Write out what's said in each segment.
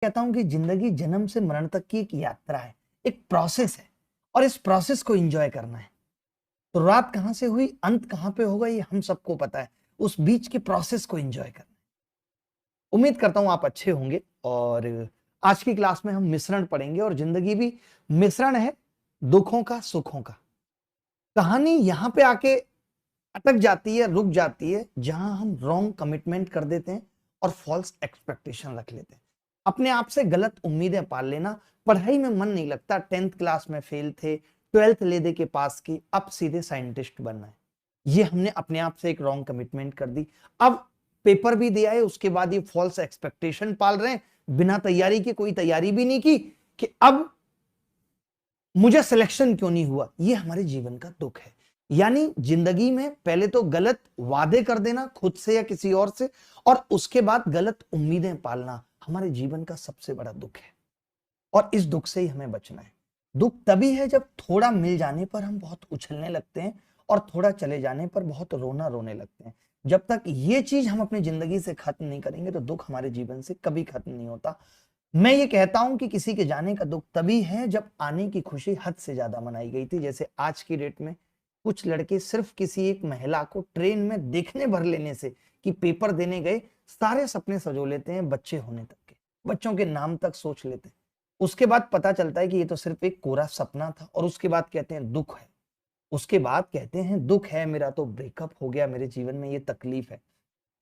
कहता हूं कि जिंदगी जन्म से मरण तक की एक यात्रा है, एक प्रोसेस है और इस प्रोसेस को एंजॉय करना है। तो रात कहां से हुई, अंत कहां पे होगा, ये हम सबको पता है। उस बीच के प्रोसेस को एंजॉय करना है। उम्मीद करता हूं आप अच्छे होंगे और आज की क्लास में हम मिश्रण पढ़ेंगे और जिंदगी भी मिश्रण है, दुखों का सुखों का। कहानी यहां पे आके अटक जाती है, रुक जाती है जहां हम रॉन्ग कमिटमेंट कर देते हैं और फॉल्स एक्सपेक्टेशन रख लेते हैं। अपने आप से गलत उम्मीदें पाल लेना, पढ़ाई में मन नहीं लगता, 10th क्लास में फेल थे, 12th ले दे के पास की, अब सीधे साइंटिस्ट बनना है। ये हमने अपने आप से एक रॉन्ग कमिटमेंट कर दी। अब पेपर भी दिया है, उसके बाद ये फॉल्स एक्सपेक्टेशन पाल रहे हैं, बिना तैयारी के, कोई तैयारी भी नहीं की कि अब मुझे सिलेक्शन क्यों नहीं हुआ। ये हमारे जीवन का दुख है। यानी जिंदगी में पहले तो गलत वादे कर देना खुद से या किसी और से, और उसके बाद गलत उम्मीदें पालना हमारे जीवन का सबसे बड़ा दुख है और इस दुख से ही हमें बचना है। दुख तभी है जब थोड़ा मिल जाने पर हम बहुत उछलने लगते हैं और थोड़ा चले जाने पर बहुत रोना रोने लगते हैं। जब तक ये चीज हम अपनी जिंदगी से खत्म नहीं करेंगे तो दुख हमारे जीवन से कभी खत्म नहीं होता। मैं ये कहता हूं कि किसी के जाने का दुख तभी है जब आने की खुशी हद से ज्यादा मनाई गई थी। जैसे आज की डेट में कुछ लड़के सिर्फ किसी एक महिला को ट्रेन में देखने भर लेने से कि पेपर देने गए, सारे सपने सजो लेते हैं, बच्चे होने तक के, बच्चों के नाम तक सोच लेते हैं। उसके बाद पता चलता है कि ये तो सिर्फ एक कोरा सपना था और उसके बाद कहते हैं दुख है। उसके बाद कहते हैं दुख है, मेरा तो ब्रेकअप हो गया, मेरे जीवन में ये तकलीफ है।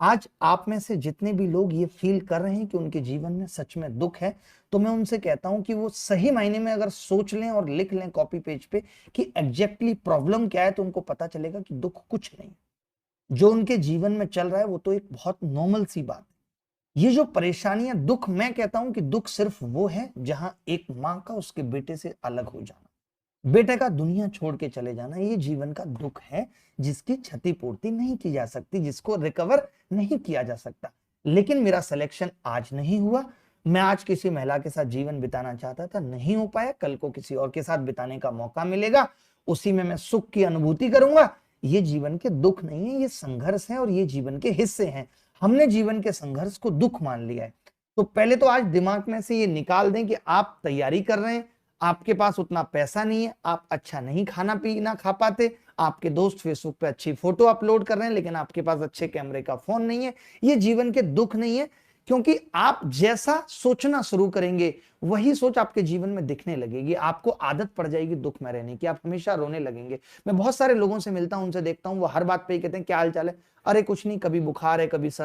आज आप में से जितने भी लोग ये फील कर रहे हैं कि उनके जीवन में सच में दुख है, तो मैं उनसे कहता हूं कि वो सही मायने में अगर सोच लें और लिख लें कॉपी पेज पे कि एग्जैक्टली प्रॉब्लम क्या है, तो उनको पता चलेगा कि दुख कुछ नहीं। जो उनके जीवन में चल रहा है वो तो एक बहुत नॉर्मल सी बात है। ये जो परेशानियां, दुख, मैं कहता हूं कि दुख सिर्फ वो है जहां एक माँ का उसके बेटे से अलग हो जाना, बेटे का दुनिया छोड़ के चले जाना, ये जीवन का दुख है जिसकी क्षतिपूर्ति नहीं की जा सकती, जिसको रिकवर नहीं किया जा सकता। लेकिन मेरा सिलेक्शन आज नहीं हुआ। मैं आज किसी महिला के साथ जीवन बिताना चाहता था, नहीं हो पाया, कल को किसी और के साथ बिताने का मौका मिलेगा, उसी में मैं सुख की अनुभूति करूंगा। ये जीवन के दुख नहीं है, ये संघर्ष है और ये जीवन के हिस्से हैं। हमने जीवन के संघर्ष को दुख मान लिया है। तो पहले तो आज दिमाग में से ये निकाल दें कि आप तैयारी कर रहे हैं, आपके पास उतना पैसा नहीं है, आप अच्छा नहीं खाना पीना खा पाते, आपके दोस्त फेसबुक पे अच्छी फोटो अपलोड कर रहे हैं लेकिन आपके पास अच्छे कैमरे का फोन नहीं है। ये जीवन के दुख नहीं है, क्योंकि आप जैसा सोचना शुरू करेंगे वही सोच आपके जीवन में दिखने लगेगी। आपको आदत पड़ जाएगी दुख में रहने की, आप हमेशा रोने लगेंगे। मैं बहुत सारे लोगों से मिलता हूं, उनसे देखता हूं, वो हर बात पे ही कहते हैं क्या हाल चाल है, अरे कुछ नहीं, कभी बुखार है, कभी सर